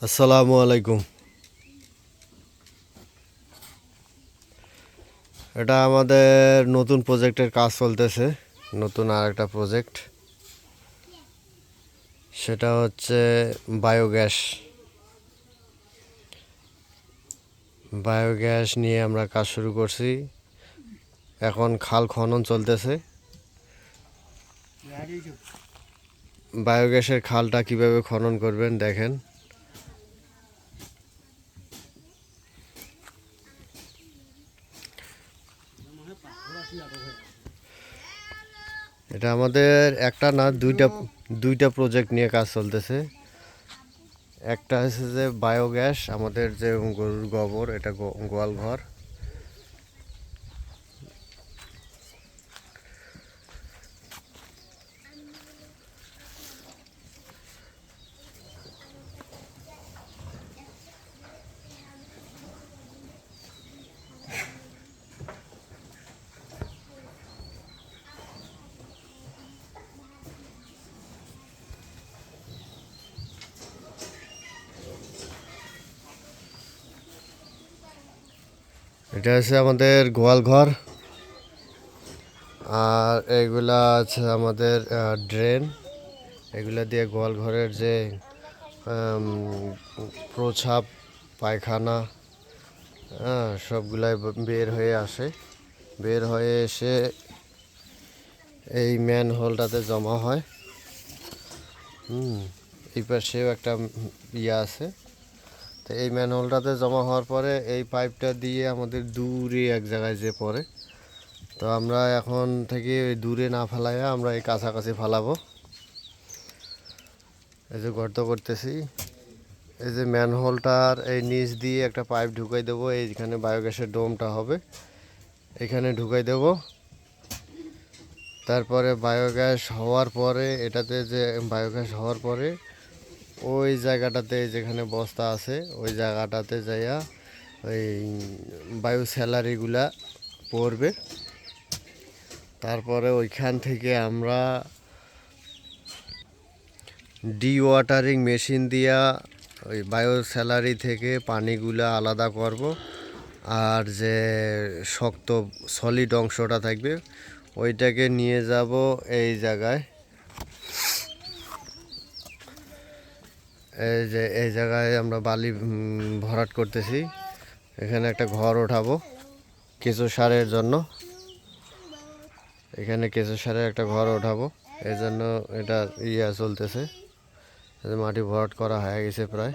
আসসালামু আলাইকুম। এটা আমাদের নতুন প্রজেক্টের কাজ চলতেছে। নতুন আর একটা প্রজেক্ট, সেটা হচ্ছে বায়োগ্যাস। বায়োগ্যাস নিয়ে আমরা কাজ শুরু করছি। এখন খাল খনন চলতেছে। বায়োগ্যাসের খালটা কিভাবে খনন করবেন দেখেন। এটা আমাদের একটা না দুইটা প্রজেক্ট নিয়ে কাজ চলতেছে। একটা হচ্ছে যে বায়োগ্যাস, আমাদের যে গরুর গোবর, এটা গোয়াল ঘর। এটা হচ্ছে আমাদের গোয়াল ঘর। আর এইগুলা আছে আমাদের ড্রেন। এগুলা দিয়ে গোয়াল ঘরের যে প্রস্রাব, পায়খানা, সবগুলাই বের হয়ে আসে। বের হয়ে এসে এই ম্যান হোলটাতে জমা হয়। এই পাশেও একটা ইয়ে আছে। তো এই ম্যান হোলটাতে জমা হওয়ার পরে এই পাইপটা দিয়ে আমাদের দূরে এক জায়গায় যে পড়ে। তো আমরা এখন থেকে দূরে না ফেলাইয়া আমরা এই কাছাকাছি ফেলাবো। এই যে গর্ত করতেছি, এই যে ম্যানহোলটার এই নিচ দিয়ে একটা পাইপ ঢুকাই দেবো। এইখানে বায়োগ্যাসের ডোমটা হবে, এখানে ঢুকাই দেব। তারপরে বায়োগ্যাস হওয়ার পরে বায়োগ্যাস হওয়ার পরে ওই জায়গাটাতে যেখানে বস্তা আছে ওই জায়গাটাতে যাইয়া ওই বায়ু স্যালারিগুলা পড়বে। তারপরে ওইখান থেকে আমরা ডিওয়াটারিং মেশিন দিয়া ওই বায়ো স্যালারি থেকে পানিগুলা আলাদা করব। আর যে শক্ত সলিড অংশটা থাকবে ওইটাকে নিয়ে যাব এই জায়গায়। এই জায়গায় আমরা বালি ভরাট করতেছি। এখানে একটা ঘর ওঠাবো কেঁচো সারের জন্য। এখানে কেঁচো সারের একটা ঘর ওঠাবো, এই জন্য এটা চলতেছে। মাটি ভরাট করা হয়ে গেছে প্রায়।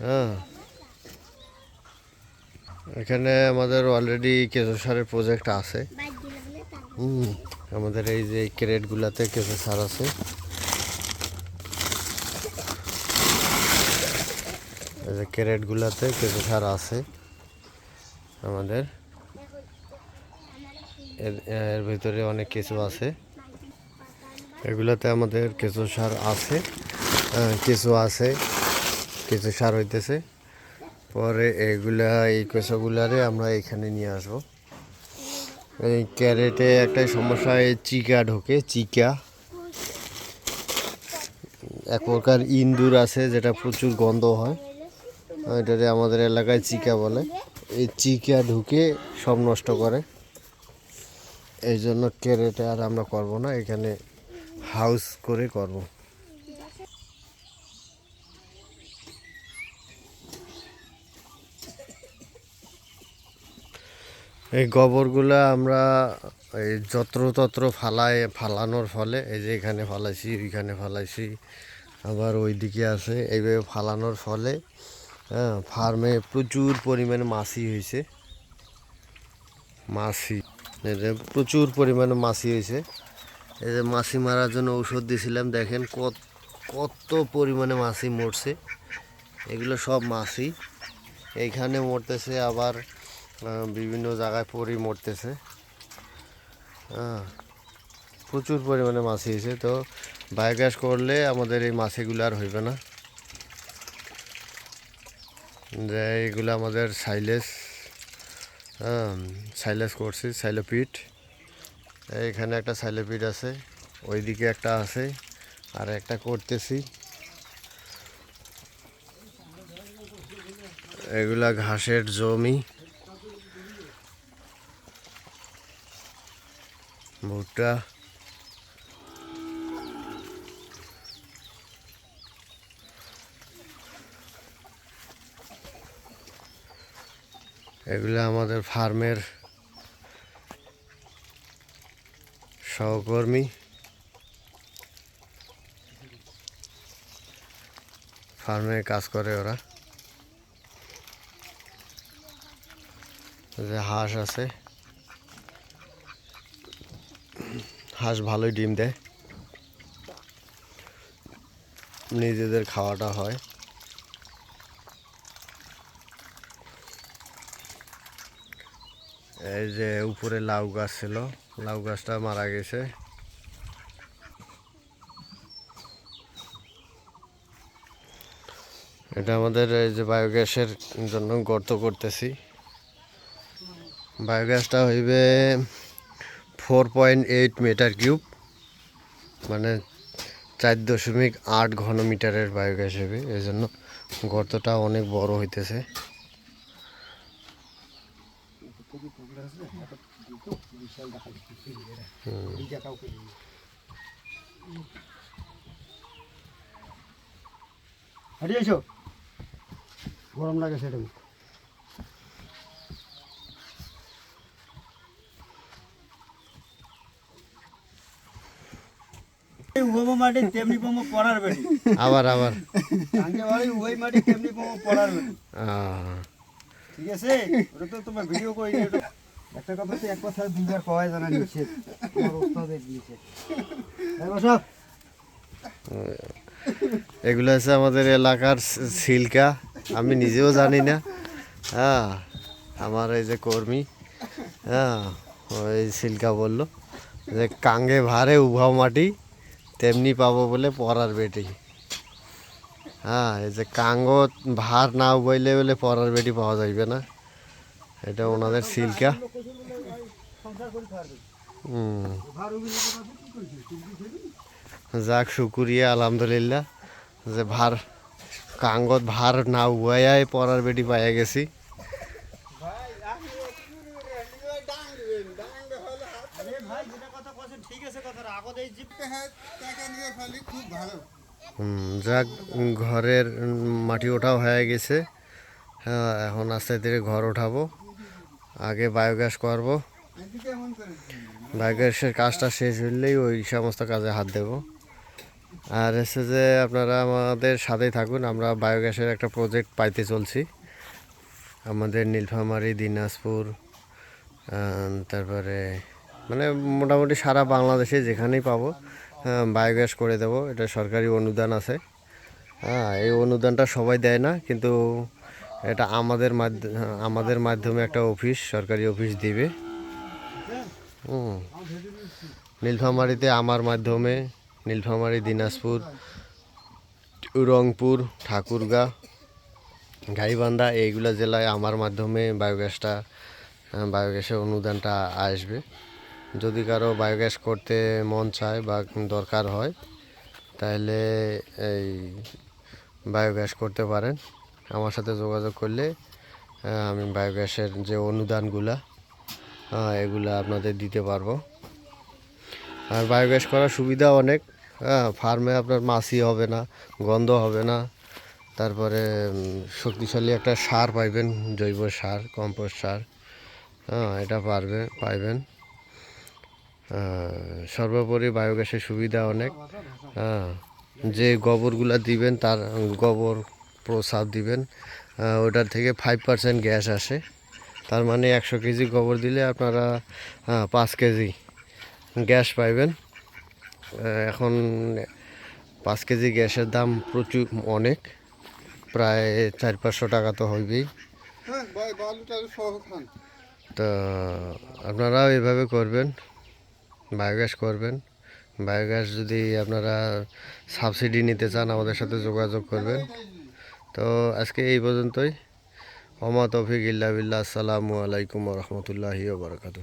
হ্যাঁ, এখানে আমাদের অলরেডি কেঁচো সারের প্রজেক্ট আছে। আমাদের এই যে ক্রেটগুলাতে কেঁচো সার আছে। এই যে ক্রেটগুলাতে কেঁচো সার আছে আমাদের। এর ভিতরে অনেক কিছু আছে। এগুলাতে আমাদের কেঁচো সার আছে, কিছু আছে, কিছু সার হইতেছে। পরে এই কেঁচোগুলারে আমরা এখানে নিয়ে আসবো। এই ক্যারেটে একটাই সমস্যা, এই চিকা ঢোকে। চিকা এক প্রকার ইন্দুর আছে যেটা প্রচুর গন্ধ হয়। এটাতে আমাদের এলাকায় চিকা বলে। এই চিকা ঢুকে সব নষ্ট করে। এই জন্য ক্যারেটে আর আমরা করব না, এখানে হাউস করে করব। এই গোবরগুলা আমরা এই যত্রতত্র ফালানোর ফলে, এই যে এখানে ফালাইছি, ওইখানে ফালাইছি, আবার ওইদিকে আছে, এইভাবে ফালানোর ফলে ফার্মে প্রচুর পরিমাণে মাছি হয়েছে। মাছি, এই যে প্রচুর পরিমাণে মাছি হয়েছে। এই যে মাছি মারার জন্য ঔষধ দিয়েছিলাম, দেখেন কত পরিমাণে মাছি মরছে। এগুলো সব মাছি এইখানে মরতেছে, আবার বিভিন্ন জায়গায় পরি মরতেছে। প্রচুর পরিমাণে মাছি হয়েছে। তো বায়োগ্যাস করলে আমাদের এই মাছিগুলো আর হইবে না। যে এইগুলো আমাদের সাইলেস করছি, সাইলোপিট। এইখানে একটা সাইলোপিট আছে, ওইদিকে একটা আছে, আর একটা করতেছি। এগুলা ঘাসের জমি, ভুট্টা। এগুলো আমাদের ফার্মের সহকর্মী, ফার্মে কাজ করে ওরা। যে হাঁস আছে, হাঁস ভালোই ডিম দেয়, নিজেদের খাওয়াটা হয়। এই যে উপরে লাউ গাছ ছিল, লাউ গাছটা মারা গেছে। এটা আমাদের এই যে বায়োগ্যাসের জন্য গর্ত করতেছি। বায়োগ্যাসটা হইবে 4.8 মিটার কিউব, মানে 4.8 ঘন মিটারের বায়োগ্যাস হবে। এই জন্য গর্তটা অনেক বড় হইতেছে। গরম লাগে সেটা মাটি তেমনি পাবো পড়ার বেটি। আবার আবার ওই মাটি তেমনি পাবো পড়ার বেটি। আহ, ঠিক আছে, ওটা তো তোমার ভিডিও করে একটা কথা তো এক কথা দুইবার কয় জানা নিচ্ছে আমার ওস্তাদের দিয়েছে। এগুলো আছে আমাদের এলাকার সিল্কা, আমি নিজেও জানি না। হ্যাঁ, আমার এই যে কর্মী, হ্যাঁ, ওই সিল্কা বলল যে কাঙ্গে ভারে উভাও মাটি তেমনি পাবো বলে পরার বেটি। হ্যাঁ, এই যে কাঙ্গ ভার না উবাইলে বলে পরার বেটি পাওয়া যাইবে না, এটা ওনাদের সিল্কা। যাক, শুকুরিয়া আলহামদুলিল্লাহ যে কাঙ্গত ভার না উবাইয়াই পরার বেটি পাইয়া গেছি। যাক, ঘরের মাটি ওঠাও হয়ে গেছে। হ্যাঁ, এখন আস্তে ধীরে ঘর ওঠাবো, আগে বায়োগ্যাস করব। বায়োগ্যাসের কাজটা শেষ হইলেই ওই সমস্ত কাজে হাত দেব। আর এসে যে আপনারা আমাদের সাথেই থাকুন, আমরা বায়োগ্যাসের একটা প্রজেক্ট পাইতে চলছি। আমাদের নীলফামারী, দিনাজপুর, তারপরে মানে মোটামুটি সারা বাংলাদেশে যেখানেই পাবো বায়োগ্যাস করে দেব। এটা সরকারি অনুদান আছে। হ্যাঁ, এই অনুদানটা সবাই দেয় না, কিন্তু এটা আমাদের মাধ্যমে একটা অফিস, সরকারি অফিস দিবে। নীলফামারীতে আমার মাধ্যমে, নীলফামারী, দিনাজপুর, রংপুর, ঠাকুরগাঁ, গাইবান্ধা এইগুলা জেলায় আমার মাধ্যমে বায়োগ্যাসের অনুদানটা আসবে। যদি কারো বায়োগ্যাস করতে মন চায় বা দরকার হয়, তাহলে এই বায়োগ্যাস করতে পারেন। আমার সাথে যোগাযোগ করলে আমি বায়োগ্যাসের যে অনুদানগুলা এগুলা আপনাদের দিতে পারবো। আর বায়োগ্যাস করার সুবিধা অনেক। ফার্মে আপনার মাছি হবে না, গন্ধ হবে না, তারপরে শক্তিশালী একটা সার পাইবেন, জৈব সার, কম্পোস্ট সার। এটা পাইবেন। সর্বোপরি বায়োগ্যাসের সুবিধা অনেক। যে গোবরগুলা দিবেন, তার গোবর প্রসাদ দিবেন, ওটার থেকে 5% গ্যাস আসে। তার মানে 100 কেজি গোবর দিলে আপনারা 5 কেজি গ্যাস পাইবেন। এখন 5 কেজি গ্যাসের দাম প্রচুর, অনেক, প্রায় 400-500 টাকা তো হইবেই। তো আপনারাও এভাবে করবেন, বায়োগ্যাস করবেন। বায়োগ্যাস যদি আপনারা সাবসিডি নিতে চান, আমাদের সাথে যোগাযোগ করবেন। তো আজকে এই পর্যন্তই। ওমা তৌফিক ইল্লা বিল্লাহ। আসসালামু আলাইকুম ওয়া রাহমাতুল্লাহি ওয়া বারাকাতুহু।